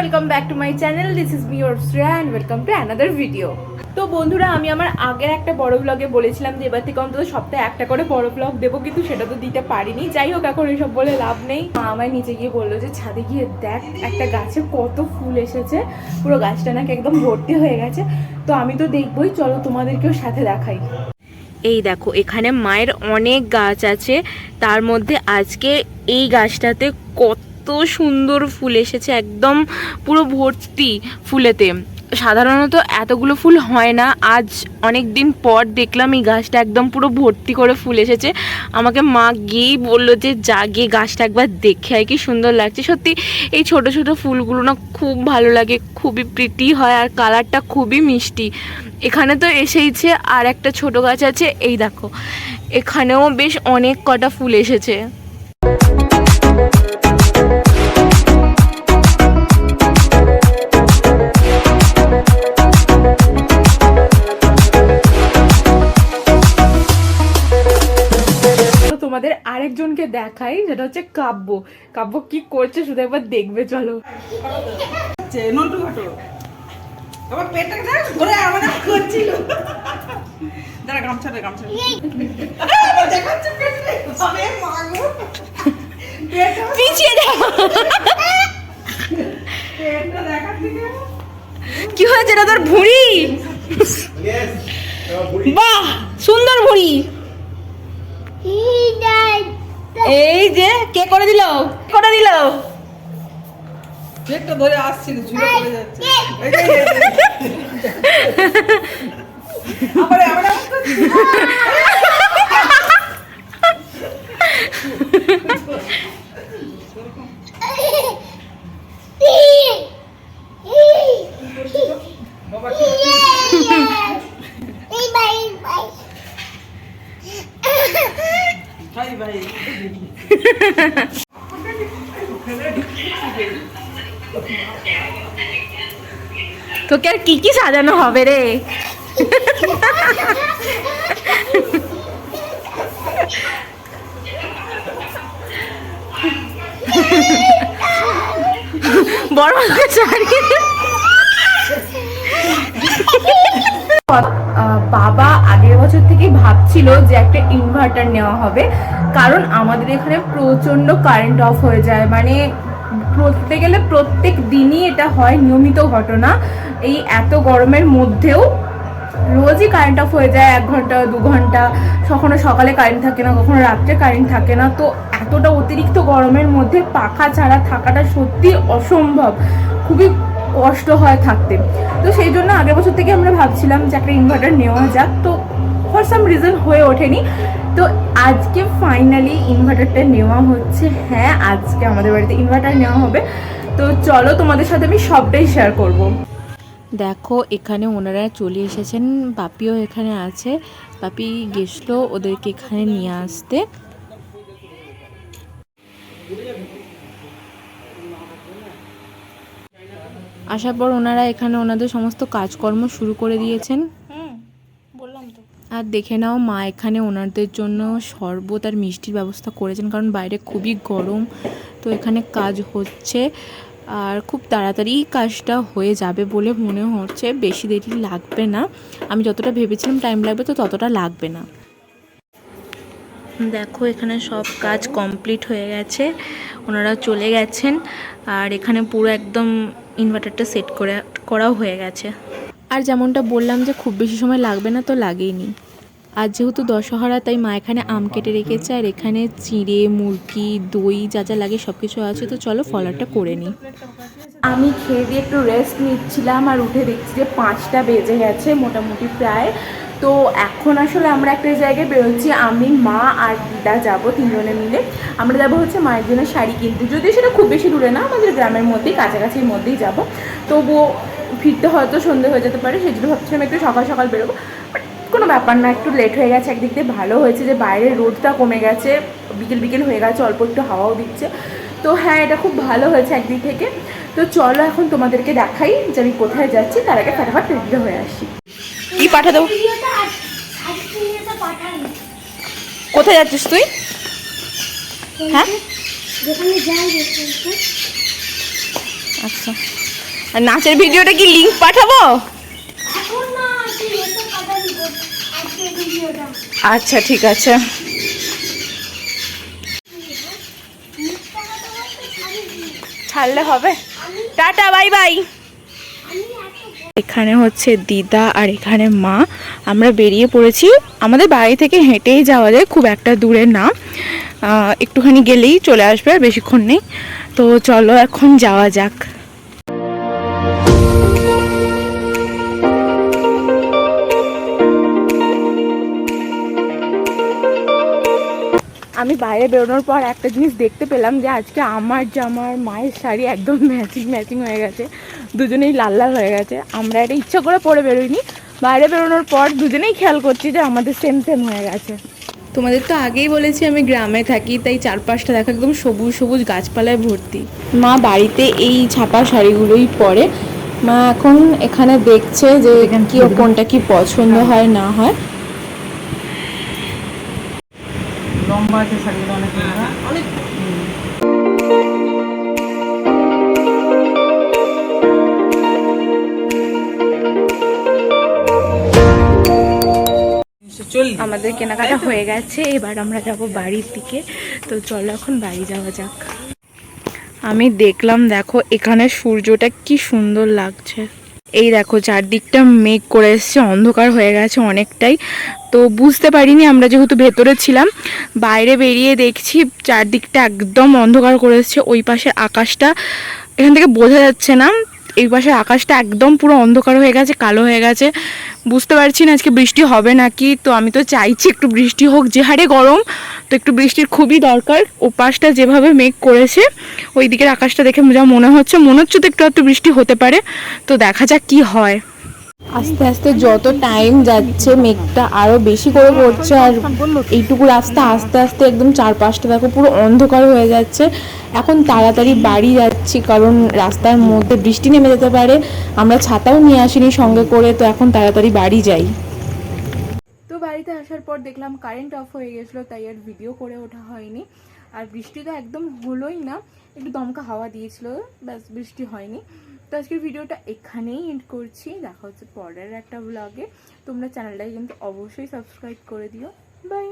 Welcome back to my channel. This is me your Shreya and welcome to another video. তো বন্ধুরা, আমি আমার আগের একটা বড় ব্লগে বলেছিলাম যে এবার থেকে অন্তত সপ্তাহে একটা করে বড় ব্লগ দেবো, কিন্তু সেটা তো দিতে পারিনি। যাই হোক, এখন এসব বলে লাভ নেই। মা আমায় নিচে গিয়ে বললো যে ছাদে গিয়ে দেখ একটা গাছে কত ফুল এসেছে, পুরো গাছটা নাকি একদম ভর্তি হয়ে গেছে। তো আমি তো দেখবোই, চলো তোমাদেরকেও সাথে দেখাই। এই দেখো, এখানে মায়ের অনেক গাছ আছে, তার মধ্যে আজকে এই গাছটাতে কত সুন্দর ফুল এসেছে, একদম পুরো ভর্তি ফুলেতে। সাধারণত এতগুলো ফুল হয় না, আজ অনেক দিন পর দেখলাম এই গাছটা একদম পুরো ভর্তি করে ফুল এসেছে। আমাকে মা গিয়েই বললো যে যা গিয়ে গাছটা একবার দেখে আয়, কি সুন্দর লাগছে। সত্যি এই ছোট ছোট ফুলগুলো না খুব ভালো লাগে, খুবই প্রিটি হয় আর কালারটা খুবই মিষ্টি। এখানে তো এসেইছে, আর একটা ছোট গাছ আছে, এই দেখো এখানেও বেশ অনেক কটা ফুল এসেছে। তোমাদের আরেকজনকে দেখাই, যেটা হচ্ছে কাব্য। কাব্য কি করছে শুধু একবার দেখবে, চলো। কি হয়েছে, এটা তোর ভুঁড়ি? বাহ, সুন্দর ভুঁড়ি। এই যে কে করে দিল, করে দিল। পেটটা ধরে আসছিল, ঝুলে পড়ে যাচ্ছে। আবার আমরা বাবা ভাই ভাই তোকে আর কি কি সাজানো হবে রে? বড় বাবা আগের বছর থেকে ভাবছিল যে একটা ইনভার্টার নেওয়া হবে, কারণ আমাদের এখানে প্রচন্ড কারেন্ট অফ হয়ে যায়। মানে বলতে গেলে প্রত্যেক দিনই এটা হয়, নিয়মিত ঘটনা। এই এত গরমের মধ্যেও রোজই কারেন্ট অফ হয়ে যায়, 1 ঘন্টা 2 ঘন্টা। কখনো সকালে কারেন্ট থাকে না, কখনো রাত্রে কারেন্ট থাকে না। তো এতটা অতিরিক্ত গরমের মধ্যে পাখা ছাড়া থাকাটা সত্যি অসম্ভব, খুবই কষ্ট হয় থাকতে। তো সেই জন্য আগের বছর থেকে আমরা ভাবছিলাম যে একটা ইনভার্টার নেওয়া যাক, তো ফর সাম রিজন হয়ে ওঠেনি। তো আজকে ফাইনালি ইনভার্টারটা নেওয়া হচ্ছে। হ্যাঁ, আজকে আমাদের বাড়িতে ইনভার্টার নেওয়া হবে। তো চলো, তোমাদের সাথে আমি সবটাই শেয়ার করব। দেখো, এখানে ওনারা চলে এসেছেন, বাপিও এখানে আছে। বাপি গেছিলো ওদেরকে এখানে নিয়ে আসতে। আসার পর ওনারা এখানে ওনাদের সমস্ত কাজকর্ম শুরু করে দিয়েছেন। আর দেখে নাও, মা এখানে ওনাদের জন্য শরবত আর মিষ্টির ব্যবস্থা করেছেন, কারণ বাইরে খুবই গরম। তো এখানে কাজ হচ্ছে, আর খুব তাড়াতাড়ি কাজটা হয়ে যাবে বলে মনে হচ্ছে, বেশি দেরি লাগবে না। আমি যতটা ভেবেছিলাম টাইম লাগবে, তো ততটা লাগবে না। দেখো, এখানে সব কাজ কমপ্লিট হয়ে গেছে, ওনারা চলে গেছেন। আর এখানে পুরো একদম ইনভার্টারটা সেট করাও হয়ে গেছে। আর যেমনটা বললাম যে খুব বেশি সময় লাগবে না, তো লাগেইনি। আর যেহেতু দশহরা, তাই মা এখানে আম কেটে রেখেছে, আর এখানে চিঁড়ে, মুরগি, দই যা যা লাগে সব কিছু আছে। তো চলো ফলারটা করে নিই। আমি খেয়ে দিয়ে একটু রেস্ট নিচ্ছিলাম, আর উঠে দেখছি যে 5টা বেজে গেছে মোটামুটি প্রায়। তো এখন আসলে আমরা একটা জায়গায় বেরোচ্ছি, আমি, মা আর দিদা যাব, 3 জনে মিলে। আমরা যাব হচ্ছে মায়ের জন্য শাড়ি কিনতে, যদিও সেটা খুব বেশি দূরে না, আমাদের গ্রামের মধ্যেই, কাছাকাছির মধ্যেই যাব। তবুও ফিরতে হয়তো সন্ধে হয়ে যেতে পারে, সেই জন্য ভাবছিলাম একটু সকাল সকাল বেরোবো। বাট কোনো ব্যাপার না, একটু লেট হয়ে গেছে। একদিক দিয়ে ভালো হয়েছে যে বাইরের রোদটা কমে গেছে, বিকেল বিকেল হয়ে গেছে, অল্প একটু হাওয়াও দিচ্ছে। তো হ্যাঁ, এটা খুব ভালো হয়েছে একদিক থেকে। তো চলো এখন তোমাদেরকে দেখাই যে আমি কোথায় যাচ্ছি, তার আগে ফটাফট রেডি হয়ে আসি। কি পাঠা দেবো? কোথায় যাচ্ছিস তুই? হ্যাঁ, আচ্ছা আর নাচের ভিডিওটা কি লিংক পাঠাবো? আচ্ছা ঠিক আছে। ছাড়লে হবে। Tata, bye bye. এখানে হচ্ছে দিদা আর এখানে মা, আমরা বেরিয়ে পড়েছি। আমাদের বাড়ি থেকে হেঁটেই যাওয়া যায়, খুব একটা দূরে না, একটুখানি গেলেই চলে আসবে, আর বেশিক্ষণ নেই। তো চলো এখন যাওয়া যাক। আমি বাইরে বেরোনোর পর একটা জিনিস দেখতে পেলাম যে আজকে আমার জামার মায়ের শাড়ি একদম ম্যাচিং ম্যাচিং হয়ে গেছে, দুজনেই লাল লাল হয়ে গেছে। আমরা এটা ইচ্ছা করে পরে বেরোইনি, বাইরে বেরোনোর পর দুজনেই খেয়াল করছি যে আমাদের সেম সেম হয়ে গেছে। তোমাদের তো আগেই বলেছি আমি গ্রামে থাকি, তাই চারপাশটা দেখো একদম সবুজ সবুজ গাছপালায় ভর্তি। মা বাড়িতে এই ছাপা শাড়িগুলোই পরে। মা এখন এখানে দেখছে যে কি কোনটা কি পছন্দ হয় না হয়। লম্বা আছে শাড়িগুলো অনেক অনেক। আমাদের কেনাকাটা হয়ে গেছে, এবার আমরা যাব বাড়ির দিকে। তো চলো এখন বাড়ি যাওয়া যাক। আমি দেখলাম, দেখো এখানে সূর্যটা কি সুন্দর লাগছে। এই দেখো চারদিকটা মেঘ করে এসছে, অন্ধকার হয়ে গেছে অনেকটাই। তো বুঝতে পারিনি, আমরা যেহেতু ভেতরে ছিলাম, বাইরে বেরিয়ে দেখছি চারদিকটা একদম অন্ধকার করে এসছে। ওই পাশের আকাশটা এখান থেকে বোঝা যাচ্ছে না, এই পাশের আকাশটা একদম পুরো অন্ধকার হয়ে গেছে, কালো হয়ে গেছে। বুঝতে পারছি না আজকে বৃষ্টি হবে নাকি। তো আমি তো চাইছি একটু বৃষ্টি হোক, যে হারে গরম, তো একটু বৃষ্টির খুবই দরকার। ও পাশটা যেভাবে মেঘ করেছে, ওই দিকের আকাশটা দেখে যা মনে হচ্ছে তো একটু বৃষ্টি হতে পারে। তো দেখা যাক কি হয়। আস্তে আস্তে যত টাইম যাচ্ছে মেঘটা আরো বেশি করে পড়ছে, আর এইটুকু রাস্তা আস্তে আস্তে একদম চারপাশটা দেখো পুরো অন্ধকার হয়ে যাচ্ছে। এখন তাড়াতাড়ি বাড়ি যাচ্ছি, কারণ রাস্তার মধ্যে বৃষ্টি নেমে যেতে পারে। আমরা ছাতাও নিয়ে আসিনি সঙ্গে করে, তো এখন তাড়াতাড়ি বাড়ি যাই। তো বাড়িতে আসার পর দেখলাম কারেন্ট অফ হয়ে গেছিলো, তাই আর ভিডিও করে ওঠা হয়নি। আর বৃষ্টি তো একদম হলোই না, একটু দমকা হাওয়া দিয়েছিল, ব্যাস বৃষ্টি হয়নি। তো আজকের ভিডিওটা এখানেই এন্ড করছি, দেখা হচ্ছে পরের একটা ব্লগে। তোমরা চ্যানেলটাকে কিন্তু অবশ্যই সাবস্ক্রাইব করে দিও। বাই।